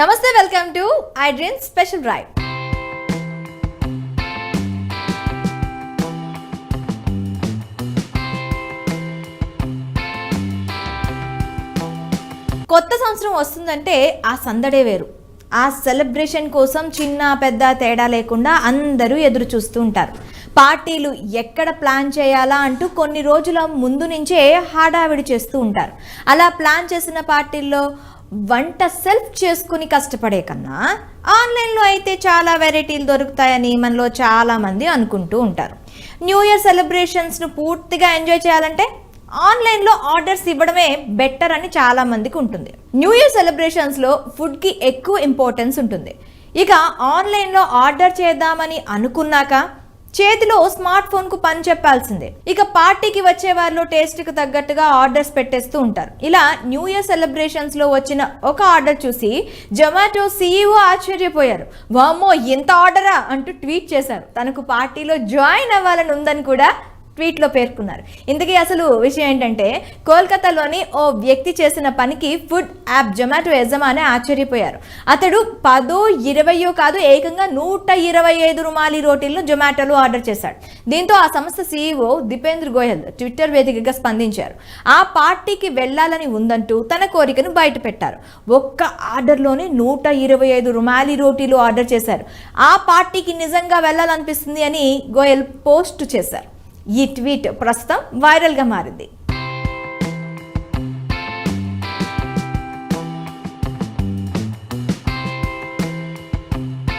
నమస్తే, welcome to iDream special drive. కొత్త సంవత్సరం వస్తుందంటే ఆ సందడే వేరు. ఆ సెలబ్రేషన్ కోసం చిన్న పెద్ద తేడా లేకుండా అందరూ ఎదురు చూస్తూ ఉంటారు. పార్టీలు ఎక్కడ ప్లాన్ చేయాలా అంటూ కొన్ని రోజుల ముందు నుంచే హడావిడి చేస్తూ ఉంటారు. అలా ప్లాన్ చేసిన పార్టీల్లో వంట సెల్ఫ్ చేసుకుని కష్టపడే కన్నా ఆన్లైన్లో అయితే చాలా వెరైటీలు దొరుకుతాయని మనలో చాలామంది అనుకుంటూ ఉంటారు. న్యూ ఇయర్ సెలబ్రేషన్స్ను పూర్తిగా ఎంజాయ్ చేయాలంటే ఆన్లైన్లో ఆర్డర్స్ ఇవ్వడమే బెటర్ అని చాలామందికి ఉంటుంది. న్యూ ఇయర్ సెలబ్రేషన్స్లో ఫుడ్కి ఎక్కువ ఇంపార్టెన్స్ ఉంటుంది. ఇక ఆన్లైన్లో ఆర్డర్ చేద్దామని అనుకున్నాక చేతిలో స్మార్ట్ ఫోన్కు పని చెప్పాల్సిందే. ఇక పార్టీకి వచ్చే వారిలో టేస్ట్కి తగ్గట్టుగా ఆర్డర్స్ పెట్టేస్తూ ఉంటారు. ఇలా న్యూ ఇయర్ సెలబ్రేషన్స్లో వచ్చిన ఒక ఆర్డర్ చూసి జొమాటో CEO ఆశ్చర్యపోయారు. వామ్మో, ఇంత ఆర్డరా అంటూ ట్వీట్ చేశారు. తనకు పార్టీలో జాయిన్ అవ్వాలని ఉందని కూడా ట్వీట్లో పేర్కొన్నారు. ఇందుకే అసలు విషయం ఏంటంటే, కోల్కతాలోని ఓ వ్యక్తి చేసిన పనికి ఫుడ్ యాప్ జొమాటో యజమాని ఆశ్చర్యపోయారు. అతడు 10-20 కాదు, ఏకంగా 125 రుమాలి రోటీలను జొమాటోలో ఆర్డర్ చేశాడు. దీంతో ఆ సంస్థ CEO దీపేంద్ర గోయల్ ట్విట్టర్ వేదికగా స్పందించారు. ఆ పార్టీకి వెళ్లాలని ఉందంటూ తన కోరికను బయట పెట్టారు. ఒక్క ఆర్డర్లోనే 125 రుమాలి రోటీలు ఆర్డర్ చేశారు. ఆ పార్టీకి నిజంగా వెళ్లాలనిపిస్తుంది అని గోయల్ పోస్ట్ చేశారు. ఈ ట్వీట్ ప్రస్తుతం వైరల్గా మారింది.